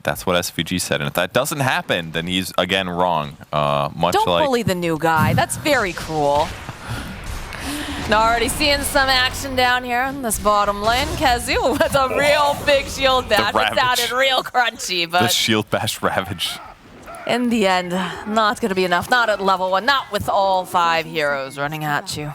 That's what SVG said. And if that doesn't happen, then he's, again, wrong. Don't bully the new guy. That's very cruel. Already seeing some action down here in this bottom lane. Kazoo with a real big shield bash. It sounded real crunchy, but... The shield bash ravage. In the end, not going to be enough. Not at level 1. Not with all 5 heroes running at you.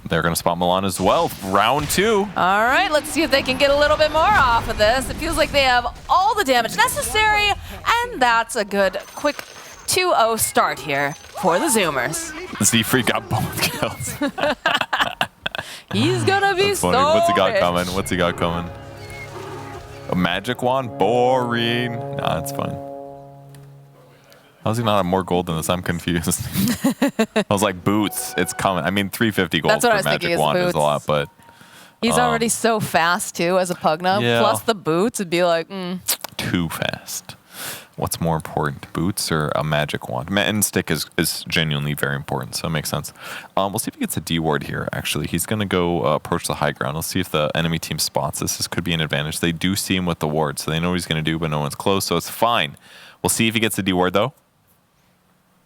They're going to spot Milan as well. Round 2. All right, let's see if they can get a little bit more off of this. It feels like they have all the damage necessary, and that's a good, quick 2-0 start here for the Zoomers. Z-Freak got both kills. He's going to be so What's he got rich. coming? What's he got coming? A magic wand? Boring. Nah, it's fine. How's he not have more gold than this? I'm confused. I was like, boots, it's coming. I mean, 350 gold for magic wand is a lot, but... He's already so fast, too, as a Pugna. Yeah. Plus the boots would be like, Too fast. What's more important, boots or a magic wand? And stick is genuinely very important, so it makes sense. We'll see if he gets a D ward here, actually. He's going to go approach the high ground. Let's see if the enemy team spots this. This could be an advantage. They do see him with the ward, so they know what he's going to do, but no one's close, so it's fine. We'll see if he gets a D ward, though.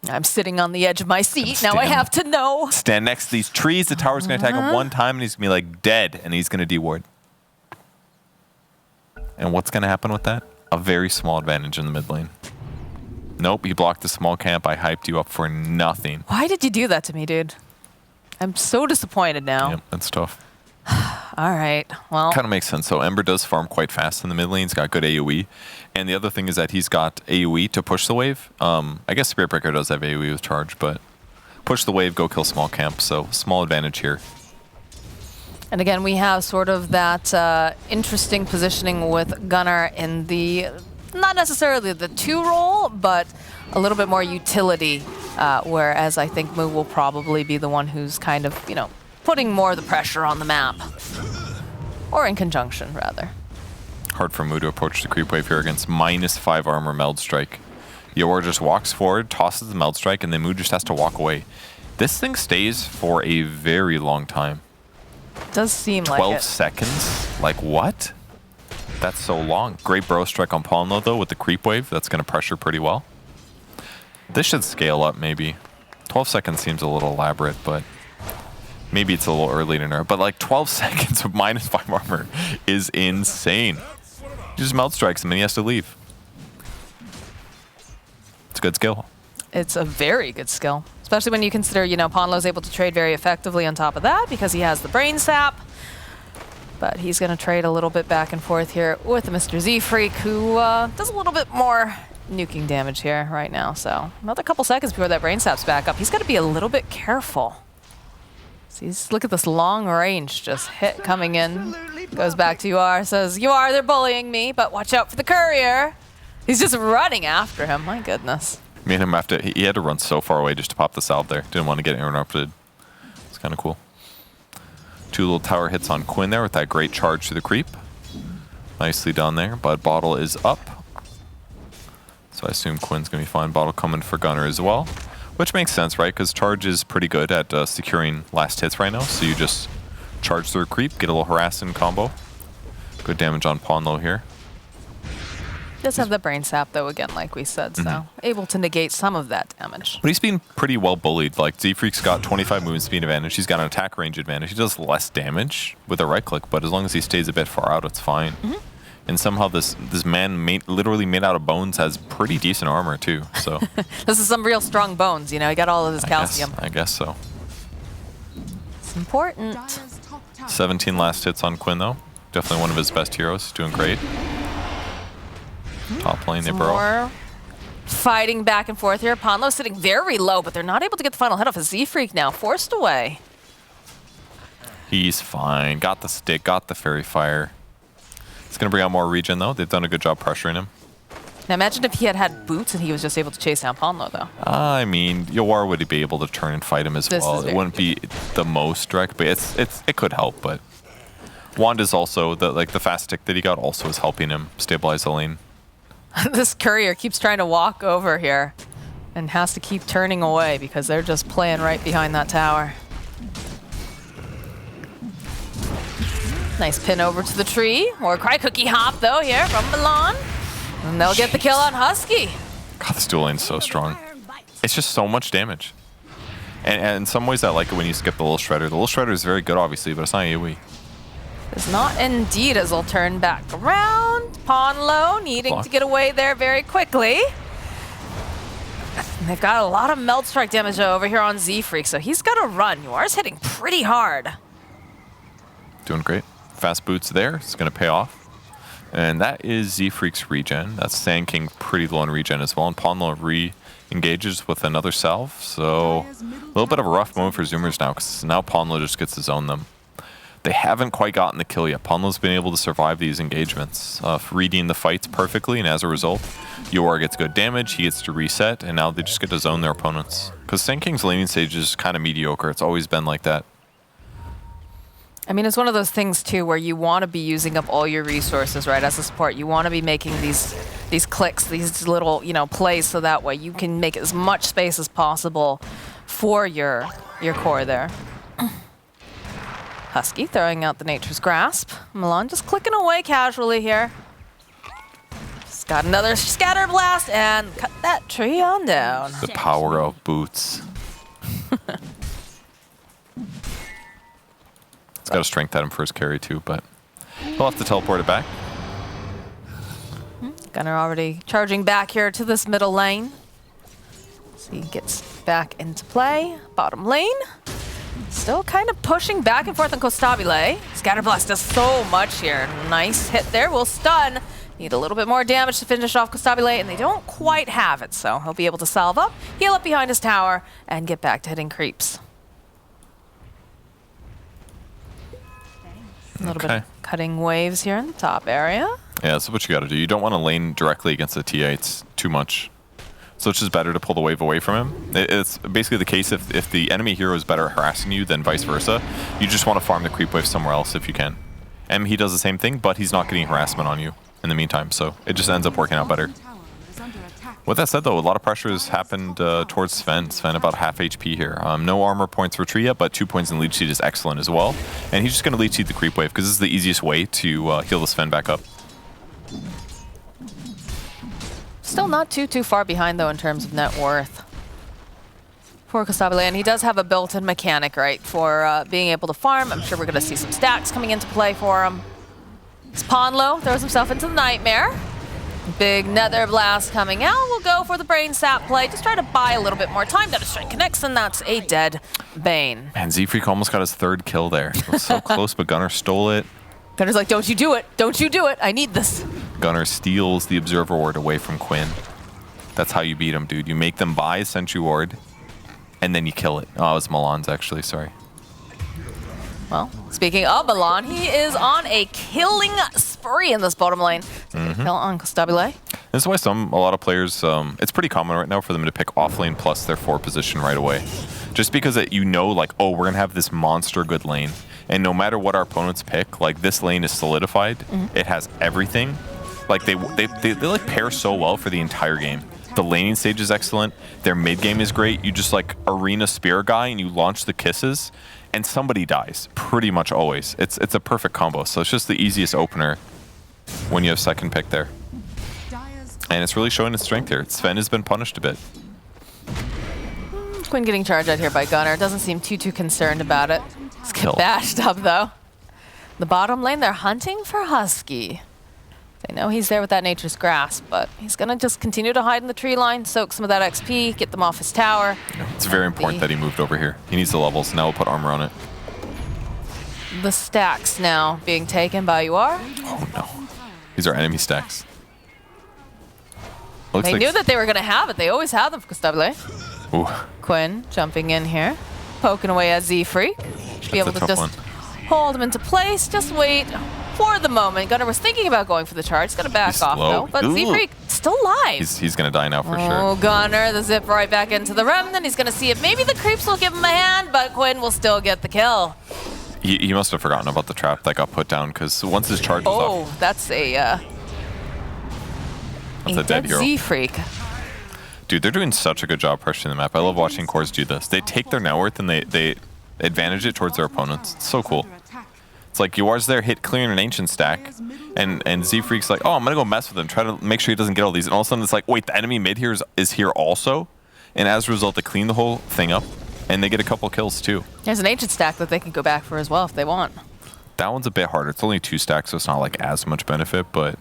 I'm sitting on the edge of my seat. Now I have to know. Stand next to these trees. The tower's going to attack him one time, and he's going to be, like, dead, and he's going to D ward. And what's going to happen with that? A very small advantage in the mid lane. Nope, he blocked the small camp. I hyped you up for nothing. Why did you do that to me, dude? I'm so disappointed now. Yep, that's tough. All right, well. Kind of makes sense. So Ember does farm quite fast in the mid lane. He's got good AoE. And the other thing is that he's got AoE to push the wave. I guess Spirit Breaker does have AoE with charge, but push the wave, go kill small camp. So small advantage here. And again, we have sort of that interesting positioning with Gunnar in the, not necessarily the 2 role, but a little bit more utility, whereas I think Moo will probably be the one who's kind of, you know, putting more of the pressure on the map. Or in conjunction, rather. Hard for Moo to approach the creep wave here against -5 armor Meld Strike. Yor just walks forward, tosses the Meld Strike, and then Moo just has to walk away. This thing stays for a very long time. Does seem like it. 12 seconds? Like what? That's so long. Great Burrow Strike on Palno though with the creep wave. That's going to pressure pretty well. This should scale up maybe. 12 seconds seems a little elaborate, but maybe it's a little early to know. But like 12 seconds of -5 armor is insane. He just Meld Strikes him and he has to leave. It's a good skill. It's a very good skill. Especially when you consider, you know, Ponlo's able to trade very effectively on top of that because he has the Brain Sap. But he's going to trade a little bit back and forth here with Mr. Z-Freak, who does a little bit more nuking damage here right now. So another couple seconds before that Brain Sap's back up. He's got to be a little bit careful. So look at this long range just hit coming in. Goes back to UR, says, UR, they're bullying me, but watch out for the courier. He's just running after him. My goodness. Made him have to, he had to run so far away just to pop the salve there. Didn't want to get interrupted. It's kind of cool. 2 little tower hits on Quinn there with that great charge to the creep. Nicely done there, but Bottle is up. So I assume Quinn's going to be fine. Bottle coming for Gunnar as well. Which makes sense, right? Because charge is pretty good at securing last hits right now. So you just charge through a creep, get a little harassing combo. Good damage on Ponlo here. Does have the Brain Sap, though, again, like we said, so able to negate some of that damage. But he's been pretty well bullied. Like, Z-Freak's got 25 movement speed advantage. He's got an attack range advantage. He does less damage with a right-click, but as long as he stays a bit far out, it's fine. And somehow this man literally made out of bones has pretty decent armor, too. So this is some real strong bones, you know? He got all of his calcium. I guess so. It's important. 17 last hits on Quinn, though. Definitely one of his best heroes. He's doing great. Top lane, they burrow. More fighting back and forth here. Ponlo sitting very low, but they're not able to get the final hit off of Z-Freak now. Forced away. He's fine. Got the stick, got the Fairy Fire. It's going to bring out more regen, though. They've done a good job pressuring him. Now imagine if he had had boots and he was just able to chase down Ponlo, though. I mean, Yor would be able to turn and fight him as well. It wouldn't be the most direct, but it could help. But Wand is also, the fast stick that he got also is helping him stabilize the lane. This courier keeps trying to walk over here and has to keep turning away because they're just playing right behind that tower. Nice pin over to the tree. More Cry Cookie hop, though, here from Milan. And they'll get the kill on Husky. God, this dual lane's so strong. It's just so much damage. And in some ways, I like it when you skip the little shredder. The little shredder is very good, obviously, but it's not AoE. It's not indeed, as they'll turn back around. Pawn low, needing to get away there very quickly. And they've got a lot of melt strike damage over here on Z-Freak, so he's got to run. Yuar's hitting pretty hard. Doing great. Fast boots there. It's going to pay off. And that is Z-Freak's regen. That's Sand King pretty low on regen as well. And Pawn low re-engages with another salve. So a little bit of a rough moment for Zoomers now, because now Pawn low just gets to zone them. They haven't quite gotten the kill yet. Pawn low's been able to survive these engagements, reading the fights perfectly, and as a result, Yuar gets good damage, he gets to reset, and now they just get to zone their opponents. Because Sand King's laning stage is kind of mediocre. It's always been like that. I mean, it's one of those things, too, where you want to be using up all your resources, right, as a support. You want to be making these clicks, these little, plays, so that way you can make as much space as possible for your core there. Husky throwing out the Nature's Grasp. Milan just clicking away casually here. Just got another Scatter Blast and cut that tree on down. The power of boots. It's got a strength item for his carry too, but he'll have to teleport it back. Gunnar already charging back here to this middle lane. So he gets back into play. Bottom lane. Still kind of pushing back and forth on Costabile. Scatterblast does so much here. Nice hit there. Will stun. Need a little bit more damage to finish off Costabile, and they don't quite have it, so he'll be able to salve up, heal up behind his tower, and get back to hitting creeps. A little bit of cutting waves here in the top area. Yeah, that's what you got to do. You don't want to lane directly against the TA. It's too much. So it's just better to pull the wave away from him. It's basically the case if the enemy hero is better at harassing you than vice versa. You just want to farm the creep wave somewhere else if you can. And he does the same thing, but he's not getting harassment on you in the meantime. So it just ends up working out better. With that said, though, a lot of pressure has happened towards Sven. Sven about half HP here. No armor points for tree yet, but 2 points in leech seed is excellent as well. And he's just going to leech seed the creep wave because this is the easiest way to heal the Sven back up. Still not too far behind, though, in terms of net worth for Costabile. And he does have a built-in mechanic, right, for being able to farm. I'm sure we're going to see some stacks coming into play for him. Pawnlow throws himself into the Nightmare. Big Nether Blast coming out. We'll go for the Brain Sap play. Just try to buy a little bit more time. That a strike connects, and that's a dead Bane. Man, Z-Freak almost got his third kill there. It was so close, but Gunnar stole it. Gunner's like, don't you do it. Don't you do it. I need this. Gunnar steals the Observer Ward away from Quinn. That's how you beat him, dude. You make them buy a Sentry Ward, and then you kill it. Oh, it was Milan's, actually. Sorry. Well, speaking of Milan, he is on a killing spree in this bottom lane. Kill on Costabile. This is why a lot of players, it's pretty common right now for them to pick off lane plus their 4 position right away. Just because like, oh, we're going to have this monster good lane. And no matter what our opponents pick, like this lane is solidified. It has everything. Like they like pair so well for the entire game. The laning stage is excellent. Their mid game is great. You just like arena spear guy and you launch the kisses and somebody dies pretty much always. It's a perfect combo. So it's just the easiest opener when you have second pick there. And it's really showing its strength here. Sven has been punished a bit. Quinn getting charged out here by Gunnar. Doesn't seem too concerned about it. Let's get bashed up, though. The bottom lane, they're hunting for Husky. They know he's there with that Nature's Grasp, but he's going to just continue to hide in the tree line, soak some of that XP, get them off his tower. It's very important that he moved over here. He needs the levels. Now we'll put armor on it. The stacks now being taken by Yuar. Oh, no. These are enemy stacks. They knew that they were going to have it. They always have them for Costabile. Ooh. Quinn jumping in here, poking away at Z-Freak. Should be able to just hold him into place. Just wait for the moment. Gunnar was thinking about going for the charge. He's going to back off, though. But Z-Freak still alive. He's going to die now for sure. Oh, Gunnar, the zip right back into the remnant. He's going to see if maybe the creeps will give him a hand, but Quinn will still get the kill. He must have forgotten about the trap that got put down, because once his charge was off... Oh, that's a dead hero. Z-Freak. Dude, they're doing such a good job pressuring the map. I love watching cores do this. They take their net worth and they advantage it towards their opponents. It's so cool. It's like Yuar's there, hit clearing an ancient stack, and Z-Freak's like, oh, I'm gonna go mess with him, try to make sure he doesn't get all these, and all of a sudden it's like, wait, the enemy mid here is here also, and as a result, they clean the whole thing up, and they get a couple kills too. There's an ancient stack that they can go back for as well if they want. That one's a bit harder. It's only 2 stacks, so it's not like as much benefit, but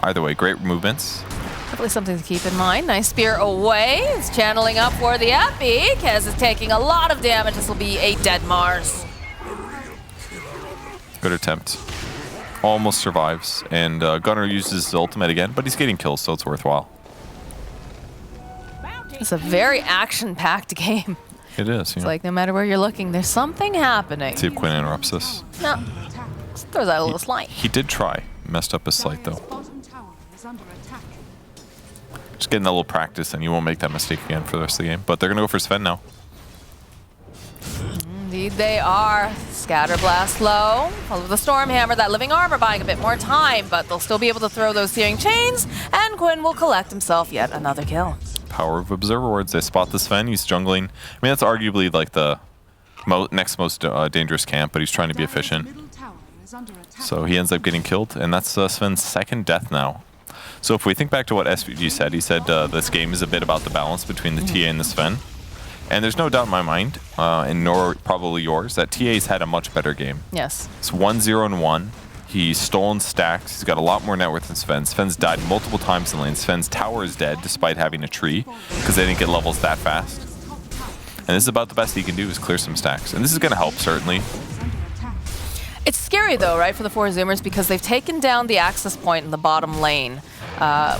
either way, great movements. Definitely something to keep in mind. Nice spear away. It's channeling up for the Epi. Kez is taking a lot of damage. This will be a dead Mars. Good attempt. Almost survives. And Gunnar uses his ultimate again, but he's getting kills, so it's worthwhile. It's a very action-packed game. It is, It's like no matter where you're looking, there's something happening. Let's see if Quinn interrupts this. No. Just throws out a little slight. He did try. Messed up his slight, though. Just getting a little practice, and you won't make that mistake again for the rest of the game. But they're going to go for Sven now. Indeed they are. Scatter Blast low. Follow the Stormhammer, that living armor buying a bit more time, but they'll still be able to throw those searing chains, and Quinn will collect himself yet another kill. Power of Observer Wards. They spot the Sven. He's jungling. I mean, that's arguably like the next most dangerous camp, but he's trying to be efficient. So he ends up getting killed, and that's Sven's second death now. So if we think back to what SVG said, he said this game is a bit about the balance between the TA and the Sven. And there's no doubt in my mind, and nor probably yours, that TA's had a much better game. Yes. It's 1-0-1. He's stolen stacks. He's got a lot more net worth than Sven. Sven's died multiple times in lane. Sven's tower is dead despite having a tree because they didn't get levels that fast. And this is about the best he can do is clear some stacks. And this is going to help, certainly. It's scary, though, right, for the 4 Zoomers because they've taken down the access point in the bottom lane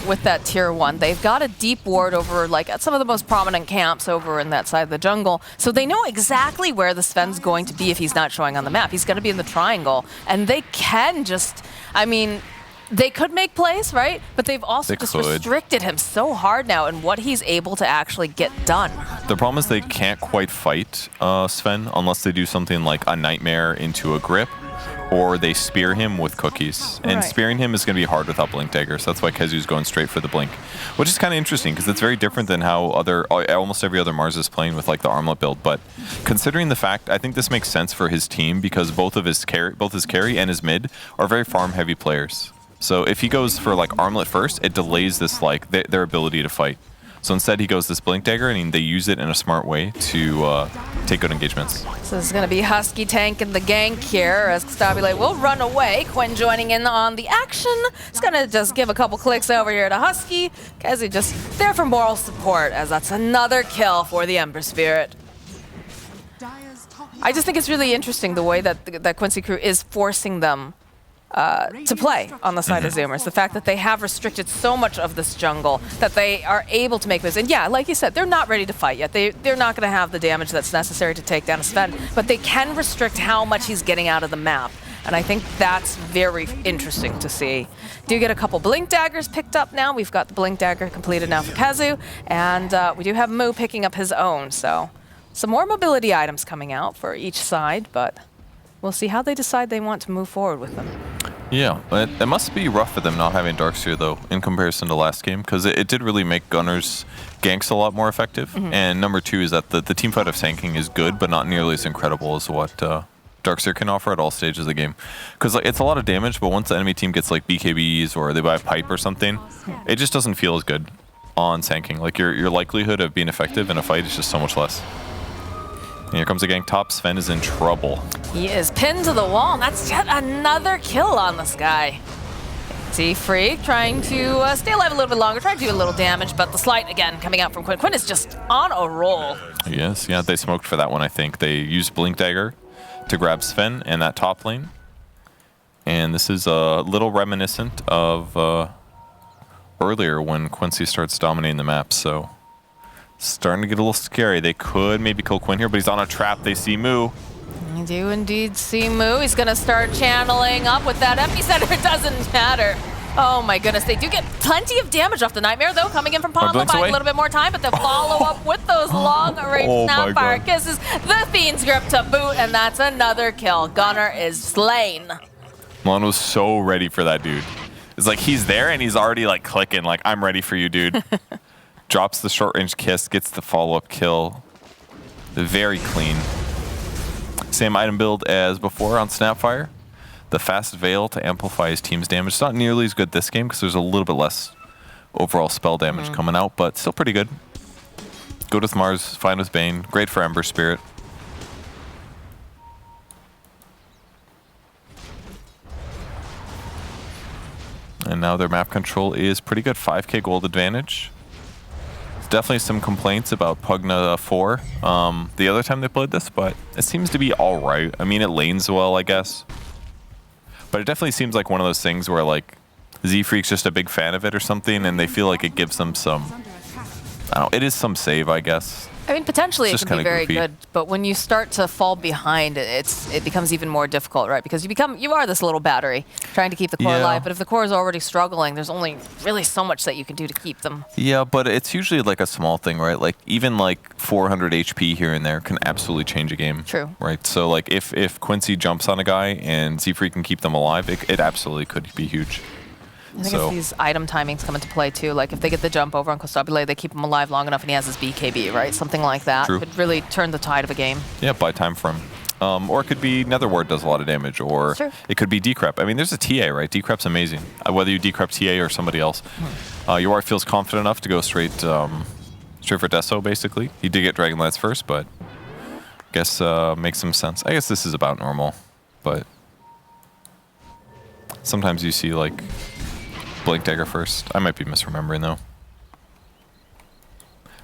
with that tier 1. They've got a deep ward over, like, at some of the most prominent camps over in that side of the jungle. So they know exactly where the Sven's going to be if he's not showing on the map. He's going to be in the triangle. And they can just, I mean, they could make plays, right? But they've also restricted him so hard now in what he's able to actually get done. The problem is they can't quite fight Sven unless they do something like a Nightmare into a grip, or they spear him with cookies. And spearing him is going to be hard without Blink Daggers. That's why Kezu's going straight for the Blink, which is kind of interesting because it's very different than how almost every other Mars is playing with like the Armlet build. But considering the fact, I think this makes sense for his team because both his carry and his mid are very farm-heavy players. So if he goes for like Armlet first, it delays this like their ability to fight. So instead, he goes this Blink Dagger, and they use it in a smart way to take good engagements. So this is going to be Husky tanking the gank here as Stabile will run away. Quinn joining in on the action. He's going to just give a couple clicks over here to Husky. Kezi just there for moral support as that's another kill for the Ember Spirit. I just think it's really interesting the way that Quincy crew is forcing them to play on the side of Zoomers. The fact that they have restricted so much of this jungle that they are able to make moves. And yeah, like you said, they're not ready to fight yet. They're not going to have the damage that's necessary to take down a Sven, but they can restrict how much he's getting out of the map. And I think that's very interesting to see. Do get a couple Blink Daggers picked up now. We've got the Blink Dagger completed now for Kezu, and we do have Moo picking up his own. So some more mobility items coming out for each side, but we'll see how they decide they want to move forward with them. Yeah, it must be rough for them not having Darkseer, though, in comparison to last game, because it did really make Gunner's ganks a lot more effective. And number 2 is that the teamfight of tanking is good, but not nearly as incredible as what Darkseer can offer at all stages of the game. Because like, it's a lot of damage, but once the enemy team gets like BKBs or they buy a pipe or something, it just doesn't feel as good on tanking. Like your likelihood of being effective in a fight is just so much less. And here comes the gank top. Sven is in trouble. He is pinned to the wall, and that's yet another kill on this guy. Z-Freak trying to stay alive a little bit longer, trying to do a little damage, but the slight, again, coming out from Quinn. Quinn is just on a roll. Yes, yeah, they smoked for that one, I think. They used Blink Dagger to grab Sven in that top lane. And this is a little reminiscent of earlier when Quincy starts dominating the map, so starting to get a little scary. They could maybe kill Quinn here, but he's on a trap. They see Moo. You do indeed see Moo. He's going to start channeling up with that epicenter. It doesn't matter. Oh my goodness. They do get plenty of damage off the Nightmare, though, coming in from Pondla, buying a little bit more time, but they'll follow up with those long-range Snapfire Kisses. The Fiend's Grip to boot, and that's another kill. Gunner is slain. Lon was so ready for that dude. It's like he's there, and he's already like clicking, like, I'm ready for you, dude. Drops the short-range kiss, gets the follow-up kill. Very clean. Same item build as before on Snapfire. The fast Veil to amplify his team's damage. It's not nearly as good this game because there's a little bit less overall spell damage coming out, but still pretty good. Good with Mars, fine with Bane. Great for Ember Spirit. And now their map control is pretty good. 5k gold advantage. There's definitely some complaints about Pugna 4 the other time they played this, but it seems to be all right. I mean, it lanes well, I guess. But it definitely seems like one of those things where, like, Z-Freak's just a big fan of it or something, and they feel like it gives them some... I don't know, it is some save, I guess. I mean, potentially it can be very goofy. good, but when you start to fall behind, it becomes even more difficult, right? Because you are this little battery trying to keep the core alive, but if the core is already struggling, there's only really so much that you can do to keep them. Yeah, but it's usually like a small thing, right? Like even like 400 HP here and there can absolutely change a game. True. Right. So like if Quincy jumps on a guy and Z-Freak can keep them alive, it absolutely could be huge. I think it's these item timings come into play too. Like if they get the jump over on Costabile, they keep him alive long enough and he has his BKB, right? Something like that. True. Could really turn the tide of a game. Yeah, buy time from. Or it could be Nether Ward does a lot of damage, or it could be Decrep. I mean, there's a TA, right? Decrep's amazing. Whether you Decrep TA or somebody else. Yor feels confident enough to go straight for Deso, basically. He did get Dragonlance first, but I guess makes some sense. I guess this is about normal, but sometimes you see like Blink Dagger first. I might be misremembering though.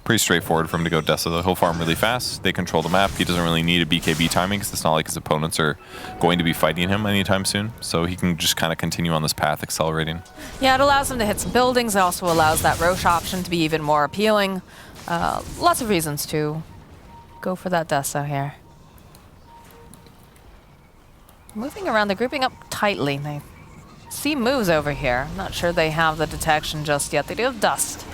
Pretty straightforward for him to go Dessa though. He'll farm really fast. They control the map. He doesn't really need a BKB timing because it's not like his opponents are going to be fighting him anytime soon. So he can just kind of continue on this path, accelerating. Yeah, it allows him to hit some buildings. It also allows that Roche option to be even more appealing. Lots of reasons to go for that Dessa here. Moving around, they're grouping up tightly. They see moves over here. Not sure they have the detection just yet. They do have Dust.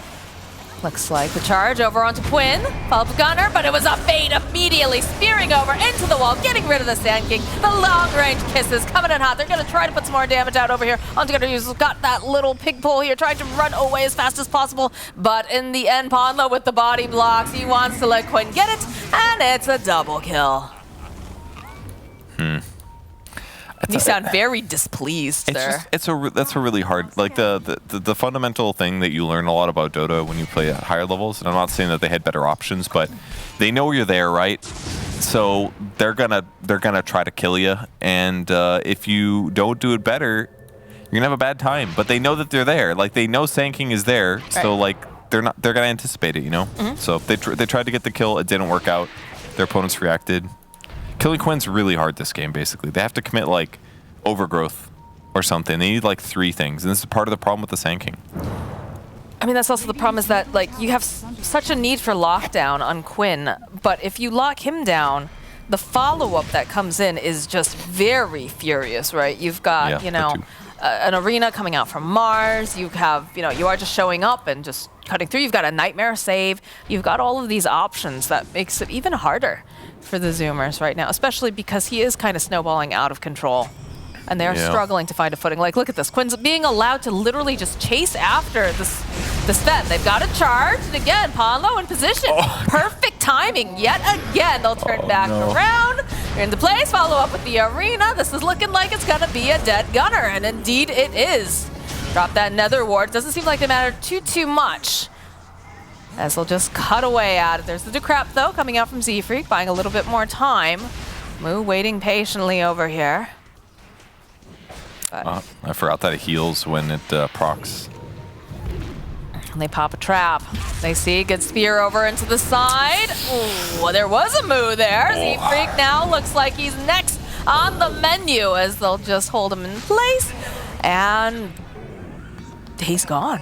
Looks like the charge over onto Quinn. Follow-up Gunner, but it was a bait immediately. Spearing over into the wall, getting rid of the Sand King. The long-range kisses coming in hot. They're going to try to put some more damage out over here. Onto Gunner, who's got that little pig pole here, trying to run away as fast as possible. But in the end, Ponlo with the body blocks. He wants to let Quinn get it, and it's a double kill. You sound very displeased there. That's a really hard, like the fundamental thing that you learn a lot about Dota when you play at higher levels, and I'm not saying that they had better options, but they know you're there, right? So they're gonna try to kill you, and if you don't do it better, you're gonna have a bad time. But they know that they're there, like they know Sand King is there, so like they're gonna anticipate it, you know? So they tried to get the kill, it didn't work out. Their opponents reacted. Killing Quinn's really hard this game, basically. They have to commit, like, overgrowth or something. They need, like, 3 things, and this is part of the problem with the Sand King. I mean, that's also the problem is that, like, you have such a need for lockdown on Quinn, but if you lock him down, the follow-up that comes in is just very furious, right? You've got, you know, an arena coming out from Mars. You have, you know, you are just showing up and just cutting through. You've got a Nightmare save. You've got all of these options that makes it even harder for the Zoomers right now, especially because he is kind of snowballing out of control. And they're struggling to find a footing. Like, look at this. Quinn's being allowed to literally just chase after the Sven. They've got a charge. And again, Ponlo in position. Perfect timing. Yet again, they'll turn back around. They're in the place. Follow up with the arena. This is looking like it's going to be a dead Gunner. And indeed it is. Drop that Nether Ward. Doesn't seem like they matter too much. As they'll just cut away at it. There's the Decrep, though, coming out from Z-Freak, buying a little bit more time. Moo waiting patiently over here. I forgot that it heals when it procs. And they pop a trap. They see, good spear over into the side. Ooh, there was a Moo there. Z-Freak now looks like he's next on the menu as they'll just hold him in place. And he's gone.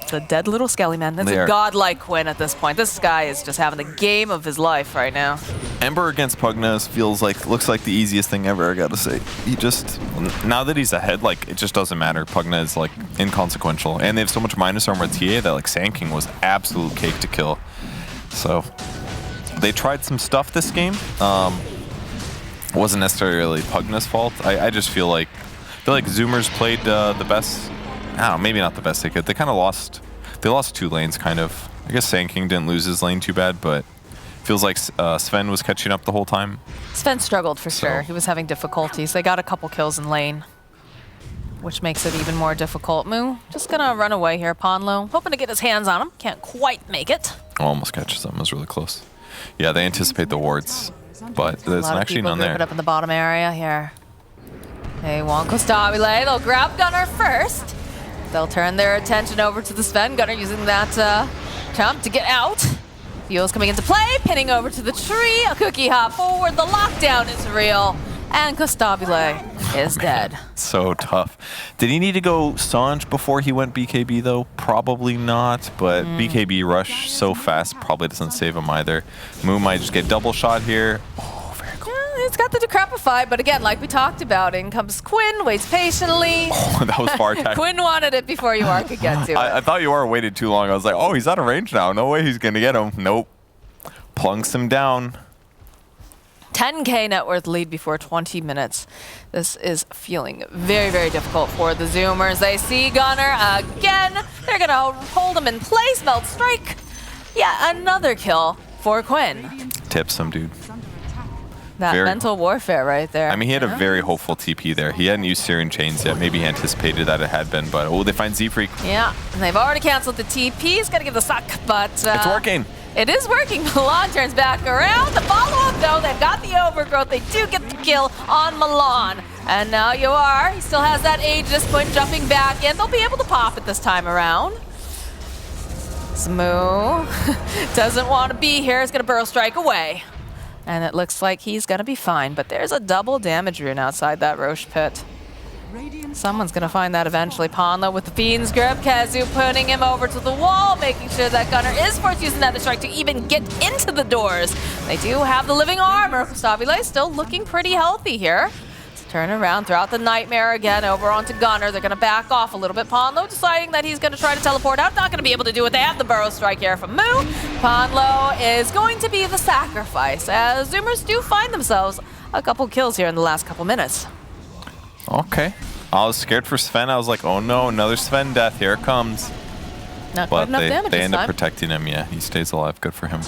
It's a dead little skelly man. That's a godlike Quinn at this point. This guy is just having the game of his life right now. Ember against Pugna looks like the easiest thing ever, I gotta say. He just, now that he's ahead, like, it just doesn't matter. Pugna is, like, inconsequential. And they have so much minus armor TA that, like, Sand King was absolute cake to kill. So, they tried some stuff this game. It wasn't necessarily Pugna's fault. I just feel like Zoomers played the best. I don't know, maybe not the best they could. They kind of lost. They lost 2 lanes, kind of. I guess Sand King didn't lose his lane too bad, but Feels like Sven was catching up the whole time. Sven struggled for sure. He was having difficulties. They got a couple kills in lane, which makes it even more difficult. Moo just gonna run away here. Ponlo hoping to get his hands on him. Can't quite make it. Almost catches them. It was really close. Yeah, they anticipate the wards, but there's actually none there. Put up in the bottom area here. They want Kostabile. They'll grab Gunnar first. They'll turn their attention over to the Sven. Gunnar using that jump to get out. Fuel's coming into play, pinning over to the tree. A cookie hop forward. The lockdown is real. And Kostabile is dead. So tough. Did he need to go Sanj before he went BKB though? Probably not, but BKB rush so fast probably doesn't save him either. Moo might just get double shot here. Oh, very cool. Yeah, it's got the Decrepify, but again, like we talked about, in comes Quinn, waits patiently. Oh, that was far attack. Quinn wanted it before Yuar could get to it. I thought Yuar waited too long. I was like, oh, he's out of range now. No way he's going to get him. Nope. Plunks him down. 10K net worth lead before 20 minutes. This is feeling very, very difficult for the Zoomers. They see Gunnar again. They're going to hold him in place. Melt Strike. Yeah, another kill for Quinn. Tips him, dude. That mental warfare right there. I mean, he had a very hopeful TP there. He hadn't used Searing Chains yet. Maybe he anticipated that it had been, but oh, they find Z-Freak. Yeah, and they've already canceled the TP. He's got to give the suck, but... it's working. It is working. Milan turns back around. The follow-up, though, they've got the overgrowth. They do get the kill on Milan. And now Yuar, he still has that Aegis point jumping back in. They'll be able to pop it this time around. Smoo doesn't want to be here. He's going to Burrow Strike away. And it looks like he's going to be fine. But there's a double damage rune outside that Roche pit. Someone's going to find that eventually. Ponlo with the Fiend's Grip. Kazu putting him over to the wall, making sure that Gunnar is forced to use Nether Strike to even get into the doors. They do have the living armor. Kostabile still looking pretty healthy here. Let's turn around, throw out the Nightmare again over onto Gunnar. They're going to back off a little bit. Ponlo deciding that he's going to try to teleport out. Not going to be able to do it. They have the Burrow Strike here from Moo. Ponlo is going to be the sacrifice, as Zoomers do find themselves a couple kills here in the last couple minutes. Okay. I was scared for Sven. I was like, oh no, another Sven death. Here it comes. Not quite enough damage they this end up time. protecting him. Yeah, he stays alive. Good for him.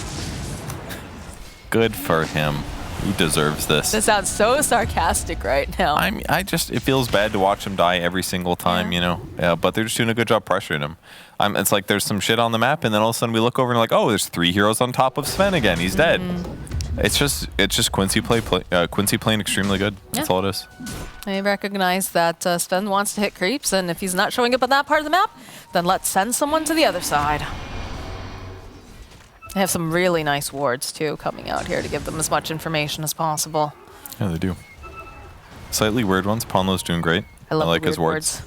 Good for him. He deserves this. This sounds so sarcastic right now. It feels bad to watch him die every single time, you know. Yeah, but they're just doing a good job pressuring him. It's like there's some shit on the map, and then all of a sudden we look over and like, oh, there's 3 heroes on top of Sven again. He's dead. It's just Quincy playing extremely good. That's all it is. They recognize that Sven wants to hit creeps, and if he's not showing up on that part of the map, then let's send someone to the other side. They have some really nice wards, too, coming out here to give them as much information as possible. Yeah, they do. Slightly weird ones. Ponlo's doing great. I like his wards.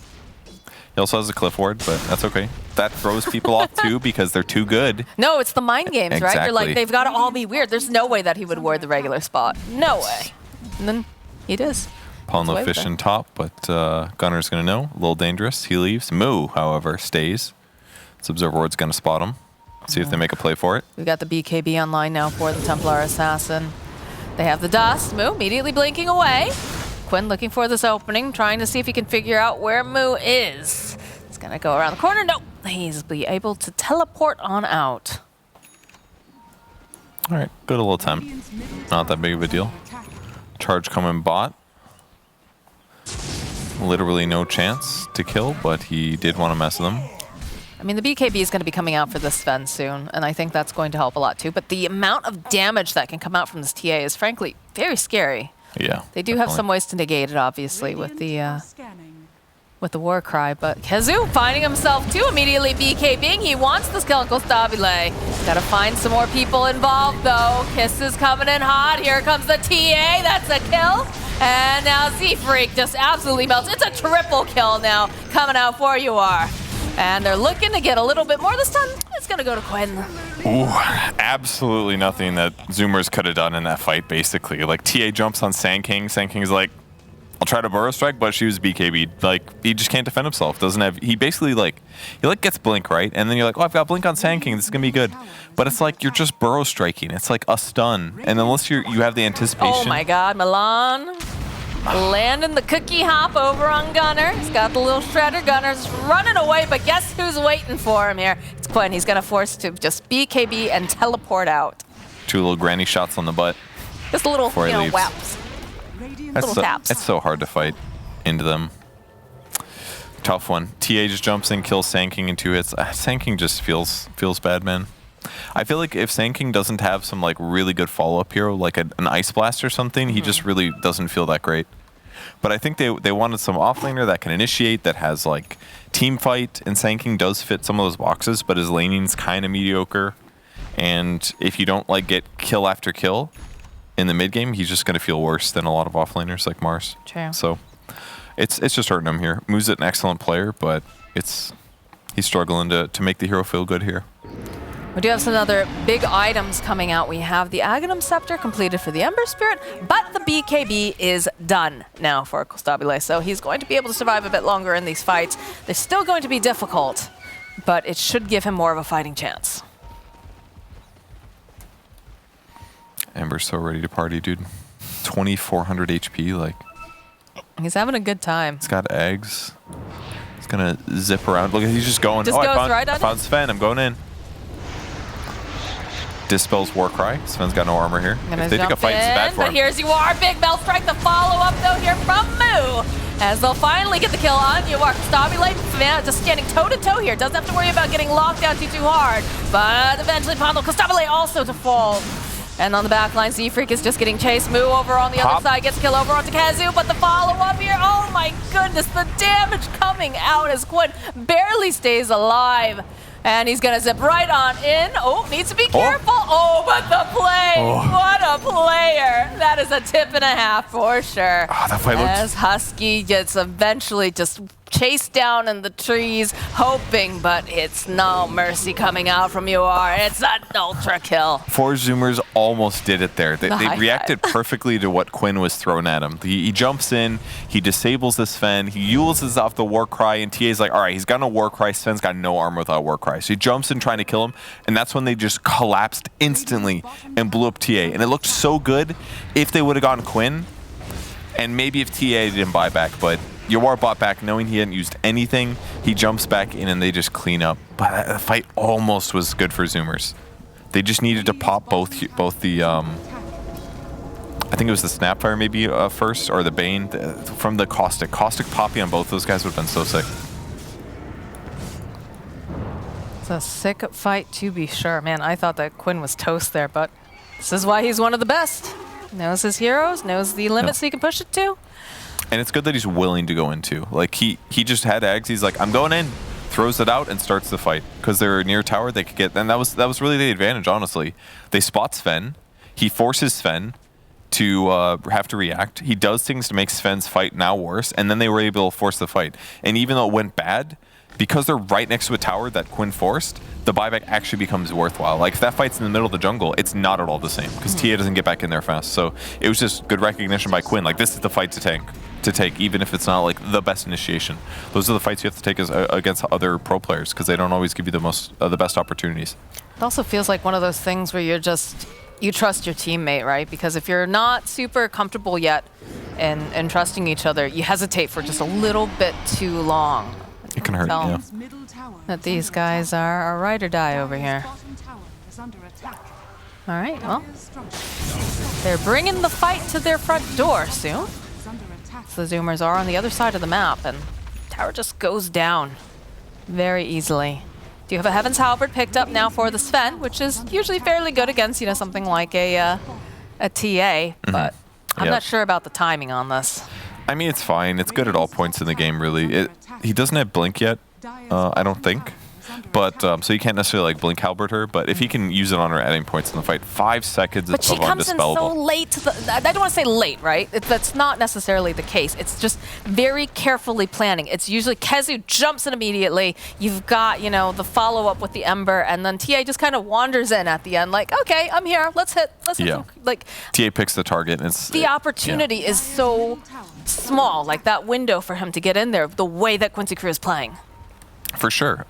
He also has a cliff ward, but that's okay. That throws people off, too, because they're too good. No, it's the mind games, Exactly. right? You're like, they've got to all be weird. There's no way that he would ward the regular spot. No way. And then he does. Ponlo fishing top, but Gunnar's going to know. A little dangerous. He leaves. Moo, however, stays. This Observer Ward's going to spot him. See if they make a play for it. We've got the BKB online now for the Templar Assassin. They have the dust. Moo immediately blinking away. Quinn looking for this opening, trying to see if he can figure out where Moo is. He's going to go around the corner. Nope. He's be able to teleport on out. All right, good little attempt. Not that big of a deal. Charge coming bot. Literally no chance to kill, but he did want to mess with them. I mean, the BKB is going to be coming out for this Sven soon, and I think that's going to help a lot too. But the amount of damage that can come out from this TA is frankly very scary. Yeah. They do have some ways to negate it, obviously, with the war cry. But Kazu finding himself too immediately BKBing. He wants this kill on Kostabile. Got to find some more people involved though. Kiss is coming in hot. Here comes the TA. That's a kill. And now Z-Freak just absolutely melts. It's a triple kill now coming out for Yuar. And they're looking to get a little bit more this time. It's going to go to Quinn. Ooh, absolutely nothing that Zoomers could have done in that fight, basically. Like, TA jumps on Sand King. Sand King's like, I'll try to Burrow Strike, but she was BKB'd. Like, he just can't defend himself. Doesn't have, he basically, he gets Blink, right? And then you're like, oh, I've got Blink on Sand King. This is going to be good. But it's like, you're just Burrow Striking. It's like a stun. And unless you have the anticipation. Oh my God, Milan. Landing the cookie hop over on Gunnar. He's got the little shredder. Gunner's running away, but guess who's waiting for him here? It's Quinn. He's going to force to just BKB and teleport out. 2 little granny shots on the butt. Just a little, Before he leaves. whaps. Little taps. It's so hard to fight into them. Tough one. TA just jumps in, kills Sand in 2 hits. Sand just feels bad, man. I feel like if Sand doesn't have some like really good follow-up hero, like an Ice Blast or something, he just really doesn't feel that great. But I think they wanted some offlaner that can initiate, that has like team fight, and Sand does fit some of those boxes, but his laning's kind of mediocre. And if you don't like get kill after kill in the mid game, he's just going to feel worse than a lot of offlaners like Mars. True. So it's just hurting him here. Moo's an excellent player, but he's struggling to make the hero feel good here. We do have some other big items coming out. We have the Aghanim Scepter completed for the Ember Spirit, but the BKB is done now for Constabile, so he's going to be able to survive a bit longer in these fights. They're still going to be difficult, but it should give him more of a fighting chance. Ember's so ready to party, dude. 2,400 HP, like. He's having a good time. He's got eggs. He's gonna zip around. Look, he's just going. Just goes right on I found Sven. I'm going in. Dispels Warcry. Sven's got no armor here. If they take a fight, it's bad for him. But here's you are. Big Bell Strike. The follow-up, though, here from Moo. As they'll finally get the kill on you are. Constabile just standing toe-to-toe here. Doesn't have to worry about getting locked out too hard. But eventually, Pondle Constabile also to fall. And on the back line, Z-Freak is just getting chased. Moo over on the other side gets kill over onto Kazu, but the follow-up here, oh my goodness, the damage coming out as Quinn barely stays alive. And he's gonna zip right on in. Oh, needs to be careful. Oh, but the play, what a player. That is a tip and a half for sure. Oh, that fight as Husky gets eventually just chased down in the trees, hoping, but it's no mercy coming out from UR. It's an ultra kill. 4 Zoomers almost did it there. They reacted perfectly to what Quinn was throwing at him. He jumps in, he disables the Sven, he uses off the Warcry, and TA's like, all right, he's got no Warcry, Sven's got no armor without Warcry. So he jumps in trying to kill him, and that's when they just collapsed instantly and blew up TA. And it looked so good if they would have gotten Quinn, and maybe if TA didn't buy back, but Yawar bought back knowing he hadn't used anything. He jumps back in and they just clean up. But the fight almost was good for Zoomers. They just needed to pop both the I think it was the Snapfire maybe first, or the Bane from the Caustic. Caustic poppy on both those guys would have been so sick. It's a sick fight to be sure. Man, I thought that Quinn was toast there, but this is why he's one of the best. Knows his heroes, knows the limits he can push it to. And it's good that he's willing to go into. Like, he just had eggs. He's like, I'm going in. Throws it out and starts the fight. Because they're near tower, they could get... And that was really the advantage, honestly. They spot Sven. He forces Sven to have to react. He does things to make Sven's fight now worse. And then they were able to force the fight. And even though it went bad, because they're right next to a tower that Quinn forced, the buyback actually becomes worthwhile. Like, if that fight's in the middle of the jungle, it's not at all the same. Because TA doesn't get back in there fast. So it was just good recognition by Quinn. Like, this is the fight to take, even if it's not like the best initiation. Those are the fights you have to take against other pro players, because they don't always give you the best opportunities. It also feels like one of those things where you trust your teammate, right? Because if you're not super comfortable yet in trusting each other, you hesitate for just a little bit too long. It can hurt, yeah. That these guys are a ride or die over here. All right, well, they're bringing the fight to their front door soon. So the Zoomers are on the other side of the map, and tower just goes down very easily. Do you have a Heaven's Halberd picked up now for the Sven, which is usually fairly good against, something like a TA, but I'm not sure about the timing on this. I mean, it's fine. It's good at all points in the game, really. He doesn't have Blink yet, I don't think. But so you can't necessarily like blink halberd her, but if he can use it on her at any points in the fight, 5 seconds of undispellable. But she comes in so late to the, I don't want to say late, right? That's not necessarily the case. It's just very carefully planning. It's usually Kezu jumps in immediately. You've got, the follow-up with the Ember, and then TA just kind of wanders in at the end, like, okay, I'm here. Let's hit. Yeah. Like, TA picks the target, and it's the opportunity is so small, like that window for him to get in there, the way that Quincy Crew is playing. For sure.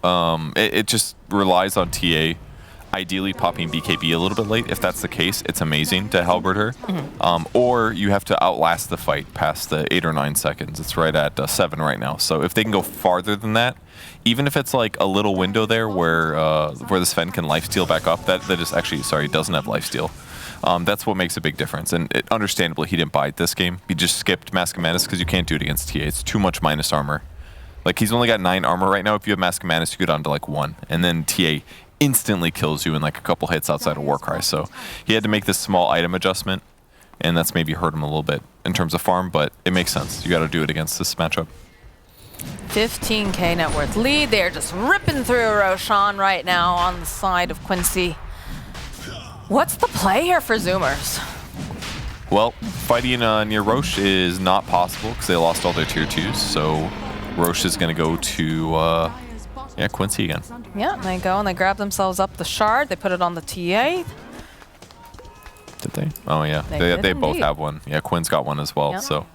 It just relies on TA ideally popping BKB a little bit late. If that's the case, it's amazing to halberd her. Or you have to outlast the fight past the 8 or 9 seconds. It's right at 7 right now. So if they can go farther than that, even if it's like a little window there where the Sven can lifesteal back up, that is actually, sorry, it doesn't have lifesteal. That's what makes a big difference. And understandably, he didn't buy it this game. He just skipped Mask of Madness because you can't do it against TA. It's too much minus armor. Like, he's only got 9 armor right now. If you have Mask of Madness, you go down to like 1. And then TA instantly kills you in like a couple hits outside of Warcry. So he had to make this small item adjustment. And that's maybe hurt him a little bit in terms of farm. But it makes sense. You got to do it against this matchup. 15k net worth lead. They're just ripping through Roshan right now on the side of Quincy. What's the play here for Zoomers? Well, fighting near Roche is not possible because they lost all their tier 2s. So Roche is going to go to Quincy again. Yeah, and they go and they grab themselves up the shard. They put it on the TA. Did they? Oh, yeah. They both have one. Yeah, Quinn's got one as well. Yep. So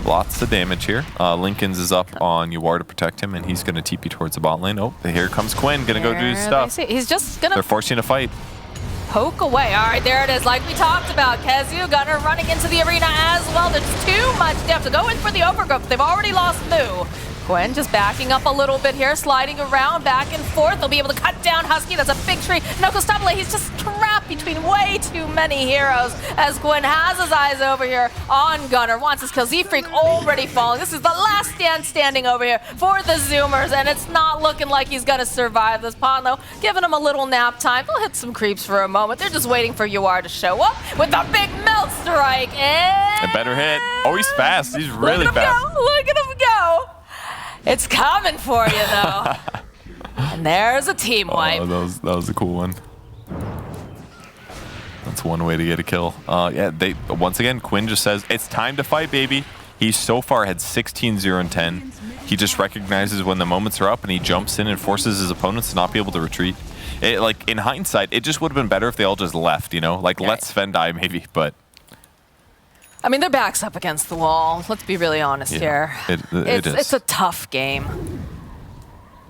lots of damage here. Lincoln's is up on Uar to protect him, and he's going to TP towards the bot lane. Oh, here comes Quinn. Going to go do his stuff. He's just going to... They're forcing a fight. Poke away. All right, there it is. Like we talked about, Kezu Gunner running into the arena as well. There's too much depth to go in for the overgrowth. They've already lost Moo. Quinn just backing up a little bit here, sliding around back and forth. They'll be able to cut down Husky. That's a big tree. No, Kostabile, he's just trapped between way too many heroes as Quinn has his eyes over here on Gunner. Wants his kill. Z-Freak already falling. This is the last stand standing over here for the Zoomers, and it's not looking like he's going to survive this pond, though. Giving him a little nap time. They'll hit some creeps for a moment. They're just waiting for Uar to show up with a big melt strike. And a better hit. Oh, he's fast. He's really fast. Look at him go. It's coming for you, though. And there's a team wipe. Oh, that was a cool one. That's one way to get a kill. Yeah, once again, Quinn just says, it's time to fight, baby. He's so far had 16, 0, and 10. He just recognizes when the moments are up, and he jumps in and forces his opponents to not be able to retreat. Like, in hindsight, it just would have been better if they all just left, you know? Like, let Sven die, maybe, but... I mean, their back's up against the wall. Let's be really honest here. It's a tough game.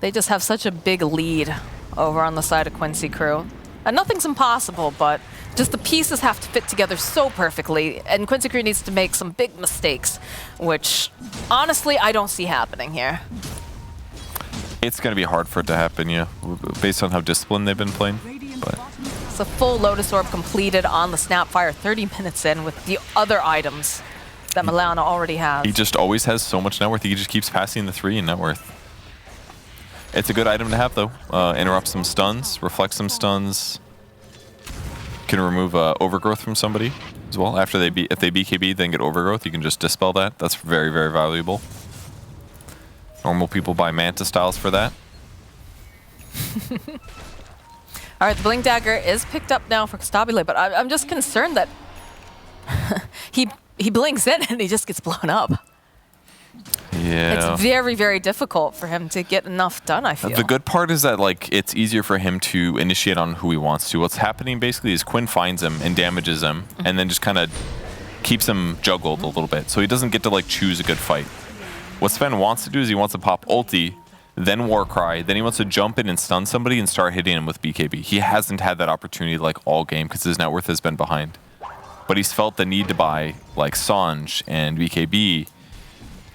They just have such a big lead over on the side of Quincy crew. And nothing's impossible, but just the pieces have to fit together so perfectly. And Quincy crew needs to make some big mistakes, which, honestly, I don't see happening here. It's going to be hard for it to happen, yeah, based on how disciplined they've been playing. But it's a full Lotus Orb completed on the Snapfire 30 minutes in with the other items that Milano already has. He just always has so much net worth. He just keeps passing the 3 in net worth. It's a good item to have, though. Interrupt some stuns, reflect some stuns. Can remove overgrowth from somebody as well. After if they BKB, then get overgrowth, you can just dispel that. That's very, very valuable. Normal people buy Manta Styles for that. All right, the Blink Dagger is picked up now for Kostabile, but I'm just concerned that he blinks in and he just gets blown up. Yeah. It's very, very difficult for him to get enough done, I feel. The good part is that, like, it's easier for him to initiate on who he wants to. What's happening basically is Quinn finds him and damages him and then just kind of keeps him juggled a little bit. So he doesn't get to, like, choose a good fight. What Sven wants to do is he wants to pop ulti, then Warcry, then he wants to jump in and stun somebody and start hitting him with BKB. He hasn't had that opportunity, like, all game because his net worth has been behind. But he's felt the need to buy, like, Sange and BKB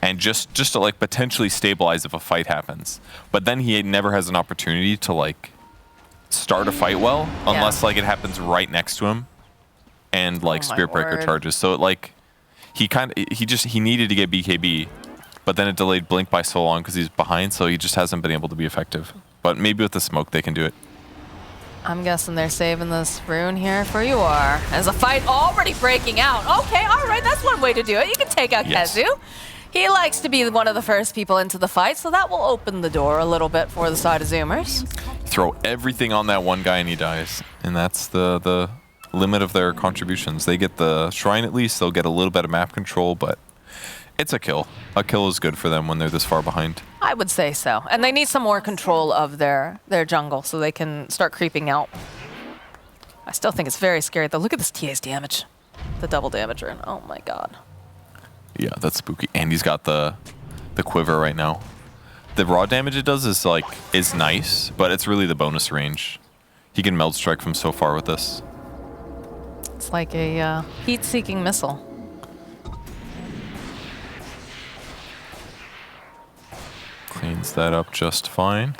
and just to, like, potentially stabilize if a fight happens. But then he never has an opportunity to, like, start a fight well unless, like, it happens right next to him and, like, Spirit Breaker charges. So, like, he needed to get BKB, but then it delayed Blink by so long because he's behind, so he just hasn't been able to be effective. But maybe with the smoke, they can do it. I'm guessing they're saving this rune here for Uar. As a fight already breaking out. Okay, all right, that's one way to do it. You can take out Kezu. He likes to be one of the first people into the fight, so that will open the door a little bit for the side of Zoomers. Throw everything on that one guy and he dies. And that's the limit of their contributions. They get the shrine at least, they'll get a little bit of map control, but it's a kill. A kill is good for them when they're this far behind. I would say so. And they need some more control of their jungle so they can start creeping out. I still think it's very scary, though. Look at this TA's damage. The double damager, and oh my god. Yeah, that's spooky. And he's got the quiver right now. The raw damage it does is nice, but it's really the bonus range. He can meld strike from so far with this. It's like a heat-seeking missile. Cleans that up just fine.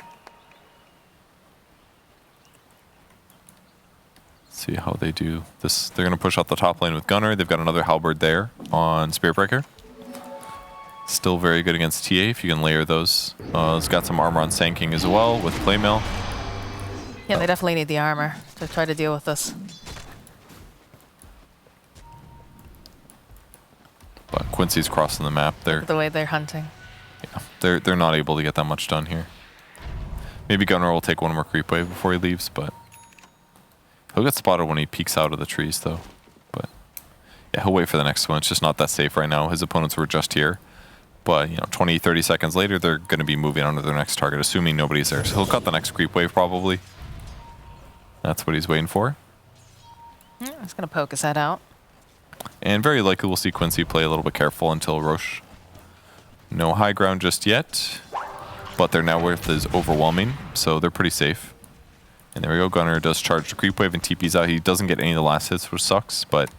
See how they do this. They're going to push out the top lane with Gunner. They've got another halberd there on Spiritbreaker. Still very good against TA if you can layer those. It's got some armor on Sand King as well with Playmill. Yeah, they definitely need the armor to try to deal with this. But Quincy's crossing the map there. The way they're hunting. Yeah, they're not able to get that much done here. Maybe Gunner will take one more creep wave before he leaves, but he'll get spotted when he peeks out of the trees though. But yeah, he'll wait for the next one. It's just not that safe right now. His opponents were just here. But, 20, 30 seconds later, they're going to be moving on to their next target, assuming nobody's there. So he'll cut the next creep wave, probably. That's what he's waiting for. Yeah, he's going to poke his head out. And very likely we'll see Quincy play a little bit careful until Roche. No high ground just yet. But their net worth is overwhelming, so they're pretty safe. And there we go. Gunner does charge the creep wave and TP's out. He doesn't get any of the last hits, which sucks, but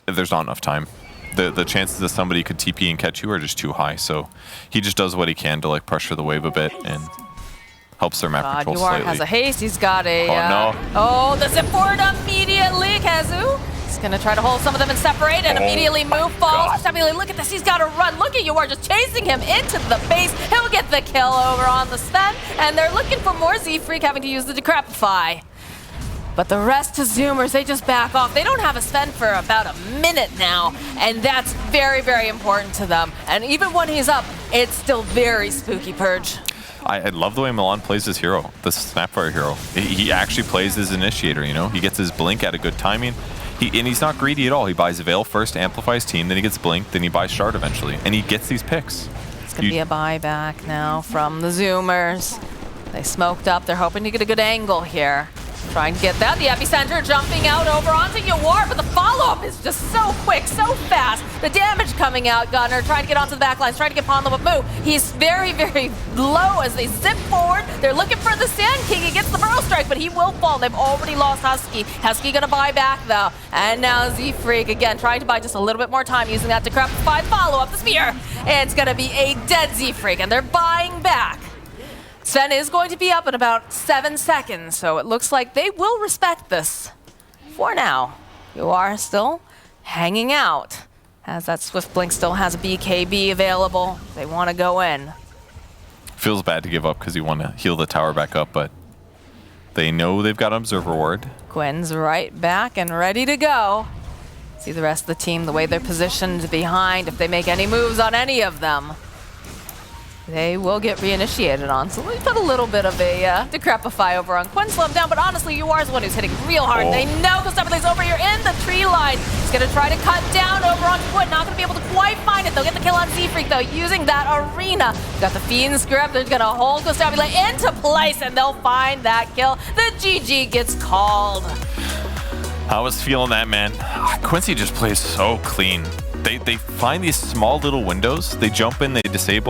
there's not enough time. The chances that somebody could TP and catch you are just too high, so he just does what he can to pressure the wave a bit and helps their map control slightly. has a haste. He's got a... Oh, no. Oh, the zip forward immediately. Kazu. He's going to try to hold some of them and separate and immediately move falls. Look at this. He's got to run. Look at Yuar just chasing him into the base. He'll get the kill over on the Sven, and they're looking for more Z-Freak having to use the Decrepify. But the rest of Zoomers, they just back off. They don't have a Sven for about a minute now, and that's very, very important to them. And even when he's up, it's still very spooky, Purge. I love the way Milan plays his hero, the Snapfire hero. He actually plays his initiator, He gets his blink at a good timing. And he's not greedy at all. He buys Veil first to amplify his team, then he gets blink, then he buys Shard eventually. And he gets these picks. It's going to be a buyback now from the Zoomers. They smoked up. They're hoping to get a good angle here. Trying to get that. The epicenter jumping out over onto Yuar, but the follow-up is just so quick, so fast. The damage coming out. Gunner trying to get onto the back lines, trying to get Ponlo with move. He's very, very low as they zip forward. They're looking for the Sand King. He gets the Burrow Strike, but he will fall. They've already lost Husky. Husky gonna buy back though. And now Z-Freak again trying to buy just a little bit more time using that Decrepify follow-up. The spear. It's gonna be a dead Z-Freak, and they're buying back. Sven is going to be up in about 7 seconds, so it looks like they will respect this for now. You are still hanging out, as that Swift Blink still has a BKB available. They want to go in. Feels bad to give up because you want to heal the tower back up, but they know they've got an Observer Ward. Quinn's right back and ready to go. See the rest of the team, the way they're positioned behind. If they make any moves on any of them, they will get reinitiated on. So we put a little bit of a Decrepify over on Quinn, slow him down, but honestly, you are the one who's hitting real hard. They know Gustav's over here in the tree line. He's gonna try to cut down over on Quinn, not gonna be able to quite find it. They'll get the kill on Z-Freak though, using that arena. Got the Fiend's Grip, they're gonna hold Gustav into place and they'll find that kill. The GG gets called. I was feeling that, man. Quincy just plays so clean. They find these small little windows, they jump in, they disable,